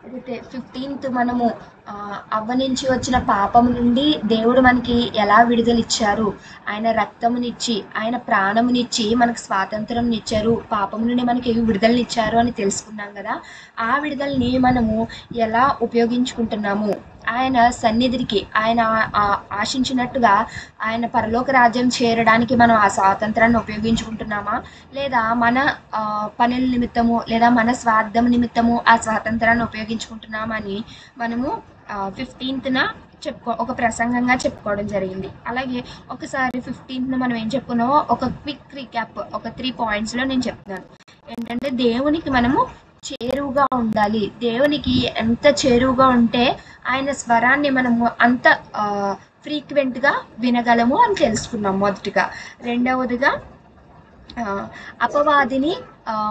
అయితే 15th మనము అవ్వ నుంచి వచ్చిన పాపము నుండి దేవుడు మనకి ఎలా విడుదలిచ్చారు, ఆయన రక్తమునిచ్చి, ఆయన ప్రాణమునిచ్చి మనకు స్వాతంత్రంనిచ్చారు, పాపము నుండి మనకి విడుదలనిచ్చారు అని తెలుసుకున్నాం కదా. ఆ విడుదలని మనము ఎలా ఉపయోగించుకుంటున్నాము, ఆయన సన్నిధికి ఆయన ఆశించినట్టుగా ఆయన పరలోక రాజ్యం చేరడానికి మనం ఆ స్వాతంత్రాన్ని ఉపయోగించుకుంటున్నామా, లేదా మన పనుల నిమిత్తము లేదా మన స్వార్థం నిమిత్తము ఆ స్వాతంత్రాన్ని ఉపయోగించుకుంటున్నామా అని మనము 15th ఒక ప్రసంగంగా చెప్పుకోవడం జరిగింది. అలాగే ఒకసారి 15th మనం ఏం చెప్పుకున్నామో ఒక క్విక్ రీక్యాప్, ఒక 3 పాయింట్స్లో నేను చెప్తున్నాను. ఏంటంటే దేవునికి మనము చేరువుగా ఉండాలి. దేవునికి ఎంత చేరువుగా ఉంటే ఆయన స్వరాన్ని మనము అంత ఫ్రీక్వెంట్గా వినగలము అని తెలుసుకున్నాం మొదటిగా. రెండవదిగా అపవాదిని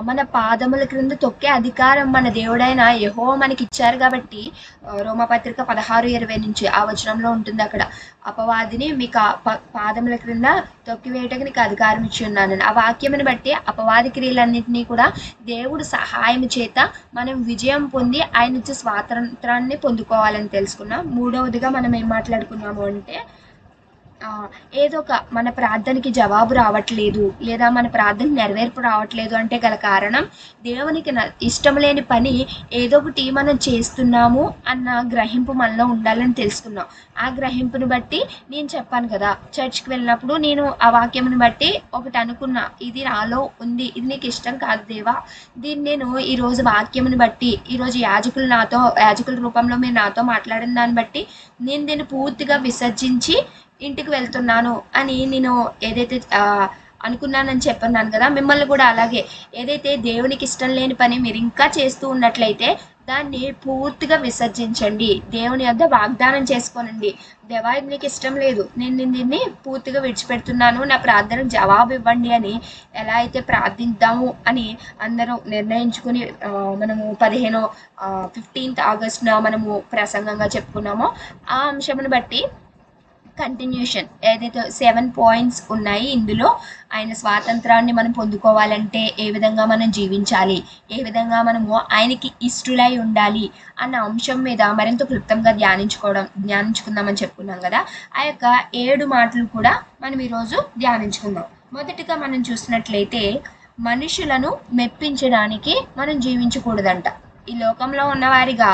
మన పాదముల క్రింద తొక్కే అధికారం మన దేవుడైన యెహోవా మనకి ఇచ్చారు కాబట్టి రోమపత్రిక 16:20 నుంచి ఆ వచనంలో ఉంటుంది. అక్కడ అపవాదిని మీకు పాదముల క్రింద తొక్కివేయటకు నీకు అధికారం ఇచ్చి ఉన్నానని. ఆ వాక్యముని బట్టి అపవాది క్రియలన్నింటినీ కూడా దేవుడు సహాయం చేత మనం విజయం పొంది ఆయన ఇచ్చే స్వాతంత్రాన్ని పొందుకోవాలని తెలుసుకున్నాం. మూడవదిగా మనం ఏం మాట్లాడుకున్నాము అంటే ఏదో ఒక మన ప్రార్థనకి జవాబు రావట్లేదు లేదా మన ప్రార్థన నెరవేర్పు రావట్లేదు అంటే గల కారణం దేవునికి ఇష్టం లేని పని ఏదో ఒకటి మనం చేస్తున్నాము అన్న గ్రహింపు మనలో ఉండాలని తెలుసుకున్నాం. ఆ గ్రహింపుని బట్టి నేను చెప్పాను కదా, చర్చ్కి వెళ్ళినప్పుడు నేను ఆ వాక్యముని బట్టి ఒకటి అనుకున్నా, ఇది నాలో ఉంది, ఇది నీకు ఇష్టం కాదు దేవా, దీన్ని నేను ఈరోజు వాక్యముని బట్టి, ఈరోజు యాజకుల రూపంలో మీరు నాతో మాట్లాడిన దాన్ని బట్టి నేను దీన్ని పూర్తిగా విసర్జించి ఇంటికి వెళ్తున్నాను అని నేను ఏదైతే అనుకున్నానని చెప్పన్నాను కదా. మిమ్మల్ని కూడా అలాగే ఏదైతే దేవునికి ఇష్టం లేని పని మీరు ఇంకా చేస్తూ ఉన్నట్లయితే దాన్ని పూర్తిగా విసర్జించండి. దేవుని వద్ద వాగ్దానం చేసుకోనండి, దేవా ఇది నీకు ఇష్టం లేదు, నేను దీన్ని పూర్తిగా విడిచిపెడుతున్నాను, నా ప్రార్థనకు జవాబు ఇవ్వండి అని ఎలా అయితే ప్రార్థిద్దాము అని అందరూ నిర్ణయించుకుని మనము 15th ఆగస్టున మనము ప్రసంగంగా చెప్పుకున్నామో ఆ అంశమును బట్టి కంటిన్యూషన్ ఏదైతే 7 పాయింట్స్ ఉన్నాయి ఇందులో ఆయన స్వాతంత్రాన్ని మనం పొందుకోవాలంటే ఏ విధంగా మనం జీవించాలి, ఏ విధంగా మనము ఆయనకి ఇష్టలై ఉండాలి అన్న అంశం మీద మరింత క్లుప్తంగా ధ్యానించుకుందామని చెప్పుకున్నాం కదా. ఆ యొక్క 7 మాటలు కూడా మనం ఈరోజు ధ్యానించుకుందాం. మొదటిగా మనం చూసినట్లయితే మనుషులను మెప్పించడానికి మనం జీవించకూడదంట. ఈ లోకంలో ఉన్నవారిగా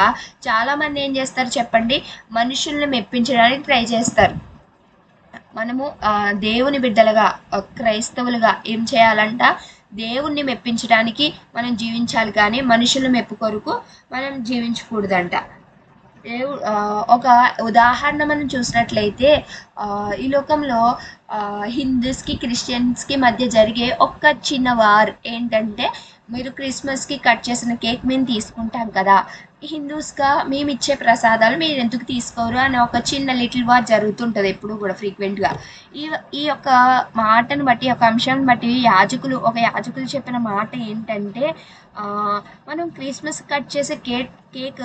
చాలామంది ఏం చేస్తారు చెప్పండి, మనుషుల్ని మెప్పించడానికి ట్రై చేస్తారు. మనము దేవుని బిడ్డలుగా క్రైస్తవులుగా ఏం చేయాలంట, దేవుణ్ణి మెప్పించడానికి మనం జీవించాలి కానీ మనుషుల మెప్పు కొరకు మనం జీవించకూడదంట. ఒక ఉదాహరణ మనం చూసినట్లయితే ఈ లోకంలో హిందూస్కి క్రిస్టియన్స్కి మధ్య జరిగే ఒక చిన్న వార్ ఏంటంటే, మీరు క్రిస్మస్కి కట్ చేసిన కేక్ మేము తీసుకుంటాం కదా, హిందూస్గా మేము ఇచ్చే ప్రసాదాలు మీరు ఎందుకు తీసుకోరు అని ఒక చిన్న లిటిల్ వార్ జరుగుతుంటుంది ఎప్పుడు కూడా ఫ్రీక్వెంట్గా. ఈ యొక్క మాటను బట్టి, ఒక అంశాన్ని బట్టి ఒక యాజకులు చెప్పిన మాట ఏంటంటే, మనం క్రిస్మస్ కట్ చేసే కేక్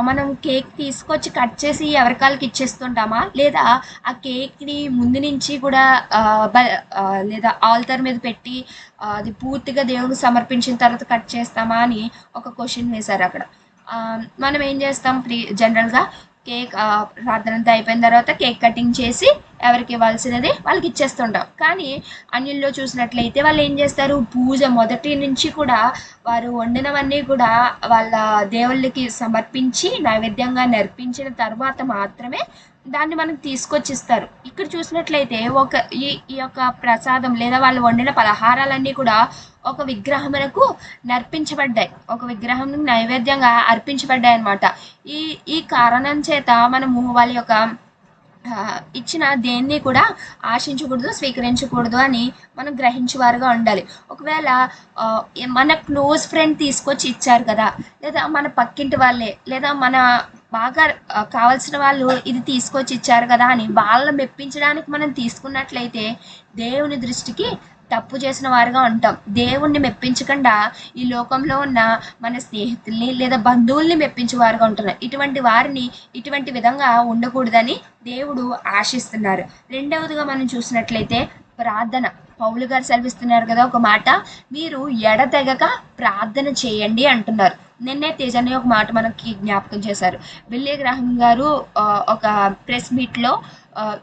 మనం కేక్ తీసుకొచ్చి కట్ చేసి ఎవరికాళ్ళకి ఇచ్చేస్తుంటామా, లేదా ఆ కేక్ని ముందు నుంచి కూడా లేదా ఆల్టర్ మీద పెట్టి అది పూర్తిగా దేవుడికి సమర్పించిన తర్వాత కట్ చేస్తామా అని ఒక క్వశ్చన్ వేశారు అక్కడ. మనం ఏం చేస్తాం, జనరల్గా కేక్ ప్రార్థన అంతా అయిపోయిన తర్వాత కేక్ కటింగ్ చేసి ఎవరికి ఇవ్వాల్సినది వాళ్ళకి ఇచ్చేస్తుంటాం. కానీ అన్యుల్లో చూసినట్లయితే వాళ్ళు ఏం చేస్తారు, పూజ మొదటి నుంచి కూడా వారు వండినవన్నీ కూడా వాళ్ళ దేవుళ్ళకి సమర్పించి నైవేద్యంగా నర్పించిన తర్వాత మాత్రమే దాన్ని మనకు తీసుకొచ్చిస్తారు. ఇక్కడ చూసినట్లయితే ఈ యొక్క ప్రసాదం లేదా వాళ్ళు వండిన పలహారాలన్నీ కూడా ఒక విగ్రహమునకు నర్పించబడ్డాయి, ఒక విగ్రహం నైవేద్యంగా అర్పించబడ్డాయి అన్నమాట. ఈ కారణం చేత మనము వాళ్ళ యొక్క ఇచ్చిన దేన్ని కూడా ఆశించకూడదు, స్వీకరించకూడదు అని మనం గ్రహించేవారుగా ఉండాలి. ఒకవేళ మన క్లోజ్ ఫ్రెండ్ తీసుకొచ్చి ఇచ్చారు కదా, లేదా మన పక్కింటి వాళ్ళే లేదా మన బాగా కావాల్సిన వాళ్ళు ఇది తీసుకొచ్చి ఇచ్చారు కదా అని వాళ్ళని మెప్పించడానికి మనం తీసుకున్నట్లయితే దేవుని దృష్టికి తప్పు చేసిన వారుగా ఉంటాం. దేవుణ్ణి మెప్పించకుండా ఈ లోకంలో ఉన్న మన స్నేహితుల్ని లేదా బంధువుల్ని మెప్పించేవారుగా ఉంటున్నారు. ఇటువంటి వారిని ఇటువంటి విధంగా ఉండకూడదని దేవుడు ఆశిస్తున్నారు. రెండవదిగా మనం చూసినట్లయితే పౌలు గారు సెలవిస్తున్నారు కదా ఒక మాట, మీరు ఎడతెగక ప్రార్థన చేయండి అంటున్నారు. నిన్నే తేజని ఒక మాట మనకి జ్ఞాపకం చేశారు. విల్లే గ్రహం గారు ఒక ప్రెస్ మీట్లో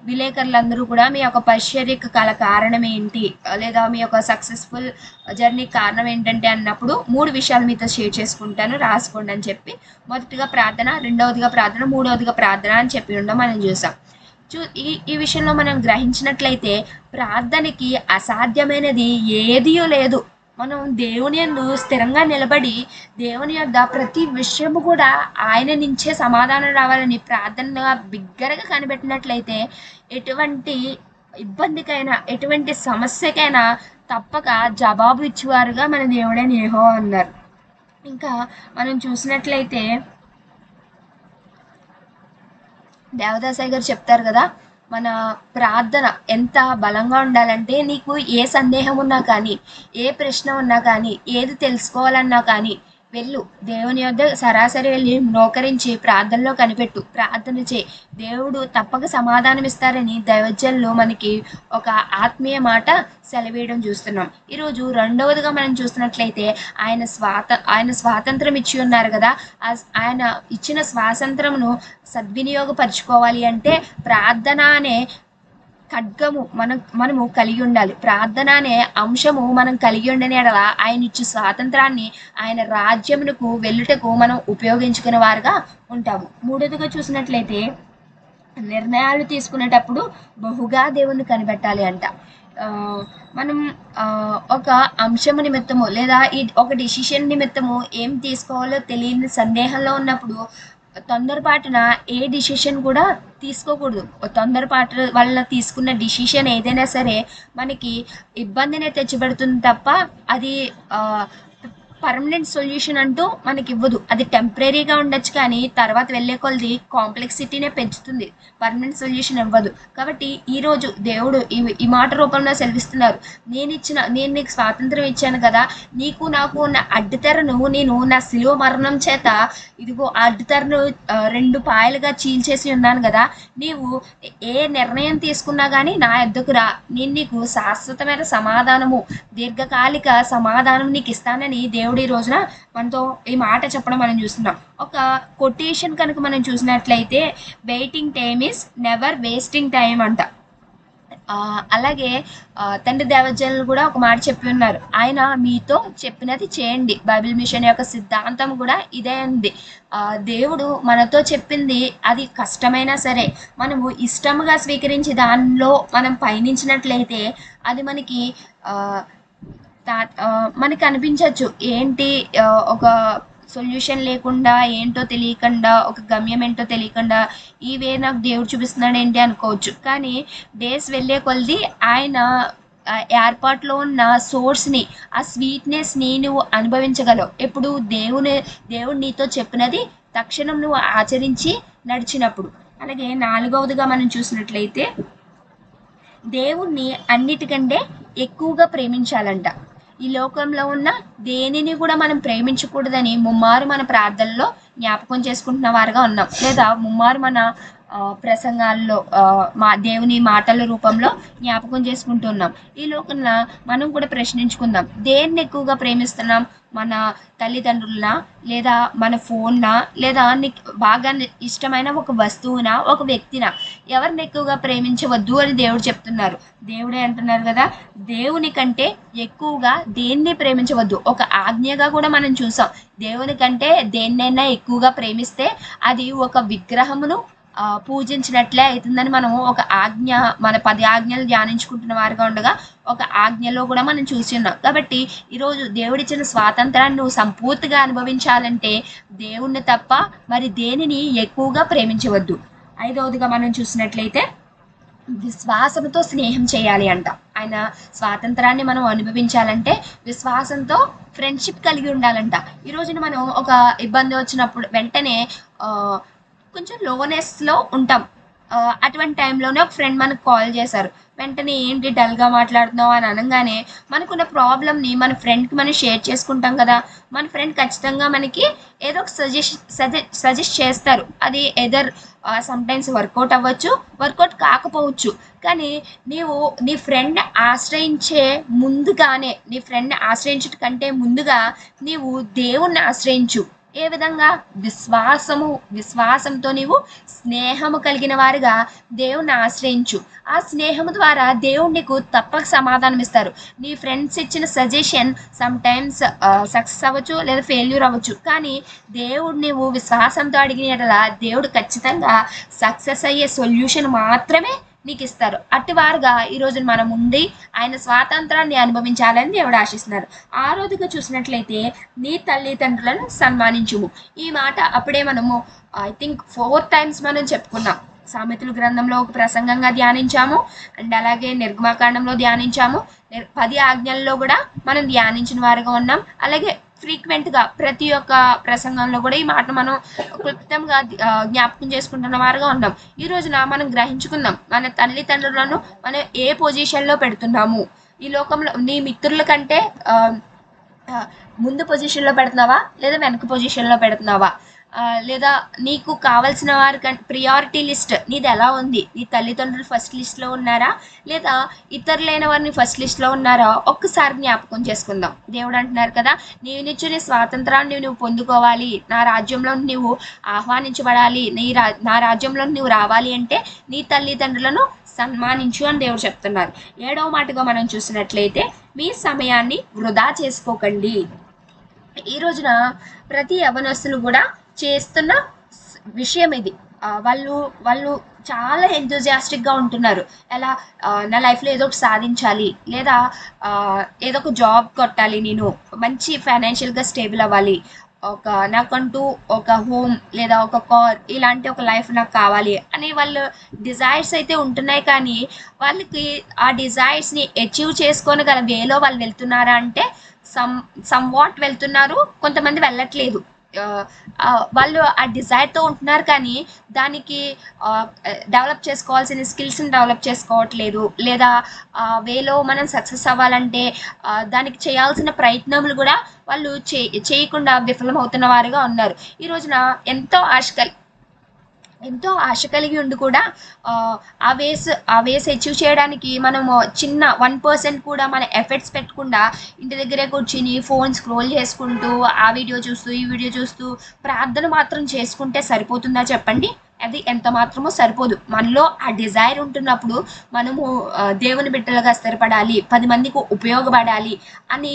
విలేకరులందరూ కూడా మీ యొక్క పరిచర్యకు గల కారణం ఏంటి, లేదా మీ యొక్క సక్సెస్ఫుల్ జర్నీకి కారణం ఏంటంటే అన్నప్పుడు 3 విషయాలు మీతో షేర్ చేసుకుంటాను, రాసుకోండి అని చెప్పి, మొదటిగా ప్రార్థన, రెండవదిగా ప్రార్థన, మూడవదిగా ప్రార్థన అని చెప్పి ఉండడం మనం చూసాం. ఈ విషయంలో మనం గ్రహించినట్లయితే ప్రార్థనకి అసాధ్యమైనది ఏదీ లేదు. మనం దేవుని యందు స్థిరంగా నిలబడి దేవుని యొద్ద ప్రతి విషయము కూడా ఆయన నుంచే సమాధానం రావాలని ప్రార్థనగా బిగ్గరగా కనిపెట్టినట్లయితే ఎటువంటి ఇబ్బందికైనా ఎటువంటి సమస్యకైనా తప్పక జవాబు ఇచ్చేవారుగా మన దేవుడైన యెహోవా ఉన్నారు. ఇంకా మనం చూసినట్లయితే దేవదాసయ్య గారు చెప్తారు కదా, మన ప్రార్థన ఎంత బలంగా ఉండాలంటే, నీకు ఏ సందేహం ఉన్నా కానీ, ఏ ప్రశ్న ఉన్నా కానీ, ఏది తెలుసుకోవాలన్నా కానీ వెళ్ళు, దేవుని యొద్ద సరాసరి వెళ్ళి మోకరించి ప్రార్థనలో కనిపెట్టు, ప్రార్థన చేయి, దేవుడు తప్పక సమాధానం ఇస్తారని దైవజనులు మనకి ఒక ఆత్మీయ మాట సెలవేయడం చూస్తున్నాం. ఈరోజు రెండవదిగా మనం చూస్తున్నట్లయితే ఆయన స్వాతంత్రం ఇచ్చి ఉన్నారు కదా, ఆయన ఇచ్చిన స్వాతంత్రమును సద్వినియోగపరుచుకోవాలి అంటే ప్రార్థన అనే ఖడ్గము మనము కలిగి ఉండాలి. ప్రార్థన అనే అంశము మనం కలిగి ఉండని ఎడల ఆయన ఇచ్చే స్వాతంత్రాన్ని ఆయన రాజ్యమునకు వెళ్ళుటకు మనం ఉపయోగించుకునే వారుగా ఉంటాము. మూడవదిగా చూసినట్లయితే నిర్ణయాలు తీసుకునేటప్పుడు బహుగా దేవుణ్ణి కనిపెట్టాలి అంట. మనం ఒక అంశము నిమిత్తము లేదా ఒక డిసిషన్ నిమిత్తము ఏం తీసుకోవాలో తెలియని సందేహంలో ఉన్నప్పుడు తొందరపాటున ఏ డిసిషన్ కూడా తీసుకోకూడదు. తొందరపాటు వల్ల తీసుకున్న డిసిషన్ ఏదైనా సరే మనకి ఇబ్బందినే తెచ్చిపెడుతుంది తప్ప అది పర్మనెంట్ సొల్యూషన్ అంటూ మనకి ఇవ్వదు. అది టెంపరీగా ఉండొచ్చు కానీ తర్వాత వెళ్ళే కొలది కాంప్లెక్సిటీనే పెంచుతుంది, పర్మనెంట్ సొల్యూషన్ ఇవ్వదు. కాబట్టి ఈరోజు దేవుడు ఈ మాట రూపంలో సెలవిస్తున్నారు, నేను నీకు స్వాతంత్రం ఇచ్చాను కదా, నీకు నాకు ఉన్న అడ్డుతెరను నేను నా శిలువ మరణం చేత ఇదిగో అడ్డుతెరను 2 పాయలుగా చీల్చేసి ఉన్నాను కదా, నీవు ఏ నిర్ణయం తీసుకున్నా కానీ నా యొద్దకు రా, నేను నీకు శాశ్వతమైన సమాధానము, దీర్ఘకాలిక సమాధానం నీకు ఇస్తానని దేవుడు ఈ రోజున మనతో ఈ మాట చెప్పడం మనం చూస్తున్నాం. ఒక కొటేషన్ కనుక మనం చూసినట్లయితే, waiting time is never wasting time అంట. అలాగే తండ్రి దేవజనులు కూడా ఒక మాట చెప్పి ఉన్నారు, ఆయన మీతో చెప్పినది చేయండి. బైబిల్ మిషన్ యొక్క సిద్ధాంతం కూడా ఇదే ఉంది. దేవుడు మనతో చెప్పింది అది కష్టమైనా సరే మనము ఇష్టంగా స్వీకరించి దానిలో మనం పయనించినట్లయితే అది మనకి అనిపించవచ్చు, ఏంటి ఒక సొల్యూషన్ లేకుండా, ఏంటో తెలియకుండా, ఒక గమ్యం ఏంటో తెలియకుండా ఇవే నాకు దేవుడు చూపిస్తున్నాడు ఏంటి అనుకోవచ్చు. కానీ డేస్ వెళ్ళే కొలది ఆయన ఏర్పాటులో ఉన్న సోర్స్ని, ఆ స్వీట్నెస్ని నువ్వు అనుభవించగలవు. ఎప్పుడు దేవుడు నీతో చెప్పినది తక్షణం నువ్వు ఆచరించి నడిచినప్పుడు. అలాగే నాలుగవదిగా మనం చూసినట్లయితే దేవుణ్ణి అన్నిటికంటే ఎక్కువగా ప్రేమించాలంట. ఈ లోకంలో ఉన్న దేనిని కూడా మనం ప్రేమించకూడదని ముమ్మారు మన ప్రార్థనలో జ్ఞాపకం చేసుకుంటున్న వారుగా ఉన్నాం, లేదా ముమ్మారు మన ప్రసంగాల్లో దేవుని మాటల రూపంలో జ్ఞాపకం చేసుకుంటున్నాం. ఈ లోకంలో మనం కూడా ప్రశ్నించుకుందాం, దేన్ని ఎక్కువగా ప్రేమిస్తున్నాం? మన తల్లిదండ్రులనా, లేదా మన ఫోన్నా, లేదా నీకు బాగా ఇష్టమైన ఒక వస్తువునా, ఒక వ్యక్తినా? ఎవరిని ఎక్కువగా ప్రేమించవద్దు అని దేవుడు చెప్తున్నారు. దేవుడే అంటున్నారు కదా, దేవుని కంటే ఎక్కువగా దేన్ని ప్రేమించవద్దు. ఒక ఆజ్ఞగా కూడా మనం చూసాం, దేవుని కంటే దేన్నైనా ఎక్కువగా ప్రేమిస్తే అది ఒక విగ్రహమును పూజించినట్లే అవుతుందని మనం ఒక ఆజ్ఞ, మన 10 ఆజ్ఞలు ధ్యానించుకుంటున్న వారిగా ఉండగా ఒక ఆజ్ఞలో కూడా మనం చూసి ఉన్నాం. కాబట్టి ఈరోజు దేవుడిచ్చిన స్వాతంత్రాన్ని నువ్వు సంపూర్తిగా అనుభవించాలంటే దేవుణ్ణి తప్ప మరి దేనిని ఎక్కువగా ప్రేమించవద్దు. ఐదవదిగా మనం చూసినట్లయితే విశ్వాసంతో స్నేహం చేయాలి అంట. ఆయన స్వాతంత్రాన్ని మనం అనుభవించాలంటే విశ్వాసంతో ఫ్రెండ్షిప్ కలిగి ఉండాలంట. ఈ రోజున మనం ఒక ఇబ్బంది వచ్చినప్పుడు వెంటనే కొంచెం లోనెస్లో ఉంటాం, అటువంటి టైంలోనే ఒక ఫ్రెండ్ మనకు కాల్ చేశారు. వెంటనే ఏంటి డల్‌గా మాట్లాడుతున్నావు అని అనంగానే, మనకున్న ప్రాబ్లమ్‌ని మన ఫ్రెండ్‌కి మనం షేర్ చేసుకుంటాం కదా! మన ఫ్రెండ్ ఖచ్చితంగా మనకి ఏదో ఒక సజెస్ట్ చేస్తారు. అది ఎయిదర్ సమ్‌టైమ్స్ వర్కౌట్ అవ్వచ్చు, వర్కౌట్ కాకపోవచ్చు. కానీ నీవు నీ ఫ్రెండ్ ఆశ్రయించే ముందుగానే, నీ ఫ్రెండ్‌ని ఆశ్రయించుట కంటే ముందుగా నీవు దేవుణ్ణి ఆశ్రయించు. ఏ విధంగా? విశ్వాసంతో నీవు స్నేహము కలిగిన వారిగా దేవుణ్ణి ఆశ్రయించు. ఆ స్నేహము ద్వారా దేవుడు నీకు తప్పక సమాధానం ఇస్తారు. నీ ఫ్రెండ్స్ ఇచ్చిన సజెషన్ సమ్‌టైమ్స్ సక్సెస్ అవ్వచ్చు, లేదా ఫెయిల్యూర్ అవ్వచ్చు. కానీ దేవుడు నీవు విశ్వాసంతో అడిగిన యెడల దేవుడు ఖచ్చితంగా సక్సెస్ అయ్యే సొల్యూషన్ మాత్రమే నీకిస్తారు. అట్టివారుగా ఈ రోజున మనం ఉండి ఆయన స్వాతంత్రాన్ని అనుభవించాలని దేవుడు ఆశిస్తున్నారు. ఆరోదిగా చూసినట్లయితే నీ తల్లిదండ్రులను సన్మానించుము. ఈ మాట అప్పుడే మనము ఐ థింక్ 4 టైమ్స్ మనం చెప్పుకున్నాం. సామెతల గ్రంథంలో ఒక ప్రసంగంగా ధ్యానించాము. అండ్ అలాగే నిర్గమకాండంలో ధ్యానించాము. 10 ఆజ్ఞల్లో కూడా మనం ధ్యానించిన వారుగా ఉన్నాం. అలాగే ఫ్రీక్వెంట్‌గా ప్రతి ఒక్క ప్రసంగంలో కూడా ఈ మాట మనం క్లుప్తంగా జ్ఞాపకం చేసుకుంటున్న వారుగా ఉన్నాం. ఈ రోజున మనం గ్రహించుకుందాం. మన తల్లిదండ్రులను మనం ఏ పొజిషన్‌లో పెడుతున్నాము. ఈ లోకంలో నీ మిత్రుల కంటే ముందు పొజిషన్‌లో పెడుతున్నావా? లేదా వెనక పొజిషన్‌లో పెడుతున్నావా? లేదా నీకు కావాల్సిన వారి ప్రియారిటీ లిస్ట్ నీది ఎలా ఉంది? నీ తల్లిదండ్రులు ఫస్ట్ లిస్ట్‌లో ఉన్నారా? లేదా ఇతరులైన వారిని ఫస్ట్ లిస్ట్‌లో ఉన్నారా? ఒక్కసారి జ్ఞాపకం చేసుకుందాం. దేవుడు అంటున్నారు కదా, నీవినిచ్చు నీ స్వాతంత్రాన్ని నువ్వు పొందుకోవాలి, నా రాజ్యంలో నువ్వు ఆహ్వానించబడాలి, నా రాజ్యంలో నువ్వు రావాలి అంటే నీ తల్లిదండ్రులను సన్మానించు అని దేవుడు చెప్తున్నారు. 7వ మాటగా మనం చూసినట్లయితే మీ సమయాన్ని వృధా చేసుకోకండి. ఈ రోజున ప్రతి యవ్వనస్తులు కూడా చేస్తున్న విషయం ఇది. వాళ్ళు చాలా ఎంతూజియాస్టిక్‌గా ఉంటున్నారు. ఎలా నా లైఫ్‌లో ఏదో ఒకటి సాధించాలి, లేదా ఏదో ఒక జాబ్ కొట్టాలి, నేను మంచి ఫైనాన్షియల్‌గా స్టేబుల్ అవ్వాలి, నాకంటూ ఒక హోమ్ లేదా ఒక కార్ ఇలాంటి ఒక లైఫ్ నాకు కావాలి అని వాళ్ళు డిజైర్స్ అయితే ఉంటున్నాయి. కానీ వాళ్ళకి ఆ డిజైర్స్‌ని అచీవ్ చేసుకోగల వేలో వాళ్ళు వెళ్తున్నారా అంటే సమ్‌వాట్ వెళ్తున్నారు, కొంతమంది వెళ్ళట్లేదు. వాళ్ళు ఆ డిజైర్‌తో ఉంటున్నారు కానీ దానికి డెవలప్ చేసుకోవాల్సిన స్కిల్స్‌ని డెవలప్ చేసుకోవట్లేదు. లేదా వేలో మనం సక్సెస్ అవ్వాలంటే దానికి చేయాల్సిన ప్రయత్నములు కూడా వాళ్ళు చేయకుండా విఫలమవుతున్న వారుగా ఉన్నారు. ఈ రోజున ఎంతో ఎంతో ఆశ కలిగి ఉండి కూడా ఆ వేస్ అచీవ్ చేయడానికి మనము చిన్న 1% కూడా మన ఎఫర్ట్స్ పెట్టకుండా ఇంటి దగ్గరే కూర్చుని ఫోన్ స్క్రోల్ చేసుకుంటూ ఆ వీడియో చూస్తూ ఈ వీడియో చూస్తూ ప్రార్థన మాత్రం చేసుకుంటే సరిపోతుందా చెప్పండి? అది ఎంత మాత్రమో సరిపోదు. మనలో ఆ డిజైర్ ఉంటున్నప్పుడు మనము దేవుని బిడ్డలుగా స్థిరపడాలి, 10 మందికి ఉపయోగపడాలి అని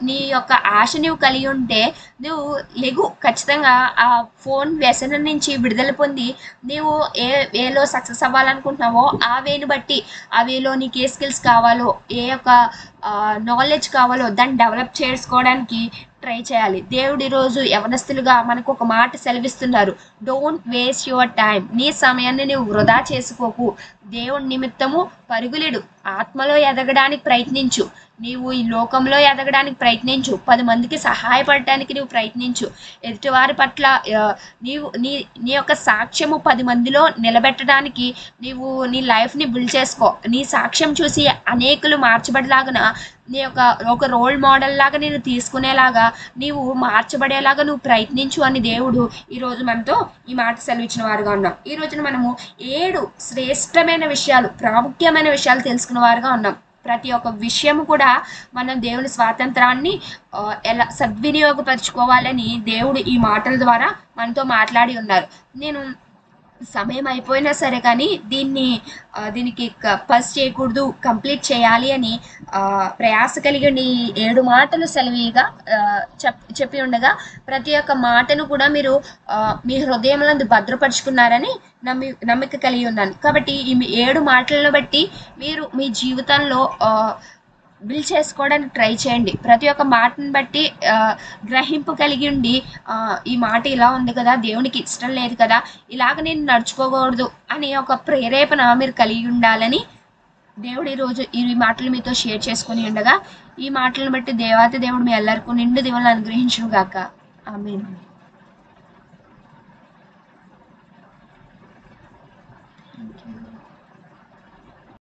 నీ యొక్క ఆశ నువ్వు కలిగి ఉంటే నువ్వు లెగు. ఖచ్చితంగా ఆ ఫోన్ వ్యసనం నుంచి విడుదల పొంది నీవు ఏ వేలో సక్సెస్ అవ్వాలనుకుంటున్నావో ఆ వేని బట్టి, ఆ వేలో నీకు ఏ స్కిల్స్ కావాలో, ఏ యొక్క నాలెడ్జ్ కావాలో దాన్ని డెవలప్ చేసుకోవడానికి ట్రై చేయాలి. దేవుడు ఈరోజు యవనస్తులుగా మనకు ఒక మాట సెలవిస్తున్నారు. Don't waste your time. నీ సమయాన్ని నువ్వు వృధా చేసుకోకు. దేవుడి నిమిత్తము పరుగులిడు. ఆత్మలో ఎదగడానికి ప్రయత్నించు. నీవు ఈ లోకంలో ఎదగడానికి ప్రయత్నించు. 10 మందికి సహాయపడటానికి నువ్వు ప్రయత్నించు. ఎదుటివారి పట్ల నీ యొక్క సాక్ష్యము 10 మందిలో నిలబెట్టడానికి నీవు నీ లైఫ్ని బిల్డ్ చేసుకో. నీ సాక్ష్యం చూసి అనేకులు మార్చబడేలాగా నీ ఒక రోల్ మోడల్ లాగా నేను తీసుకునేలాగా నీవు మార్చబడేలాగా నువ్వు ప్రయత్నించు అని దేవుడు ఈరోజు మనతో ఈ మాట సెలవిచ్చిన వారుగా ఉన్నాం. ఈ రోజున మనము 7 శ్రేష్టమైన విషయాలు, ప్రాముఖ్యమైన విషయాలు తెలుసుకున్న వారుగా ఉన్నాం. ప్రతి ఒక్క విషయము కూడా మనం దేవుని స్వాతంత్రాన్ని ఎలా సద్వినియోగపరచుకోవాలని దేవుడు ఈ మాటల ద్వారా మనతో మాట్లాడి ఉన్నారు. నేను సమయం అయిపోయినా సరే కానీ దీనికి పస్ చేయకూడదు, కంప్లీట్ చేయాలి అని ప్రయాస కలిగి ఈ 7 మాటలు సెలవీగా చెప్పి ఉండగా ప్రతి ఒక్క మాటను కూడా మీరు మీ హృదయంలో భద్రపరుచుకున్నారని నమ్మిక కలిగి ఉన్నాను. కాబట్టి ఈ 7 మాటలను బట్టి మీరు మీ జీవితంలో బిల్డ్ చేసుకోవడానికి ట్రై చేయండి. ప్రతి ఒక్క మాటను బట్టి గ్రహింపు కలిగి ఉండి ఈ మాట ఇలా ఉంది కదా, దేవునికి ఇష్టం లేదు కదా, ఇలాగ నేను నడుచుకోకూడదు అనే ఒక ప్రేరేపణ మీరు కలిగి ఉండాలని దేవుడు ఈరోజు ఈ మాటలు మీతో షేర్ చేసుకొని ఉండగా ఈ మాటలను బట్టి దేవాతి దేవుడు మీ ಎಲ್ಲರಿಗೂ నిండు దీవెనలు అనుగ్రహించును గాక. ఆమేన్. Thank you.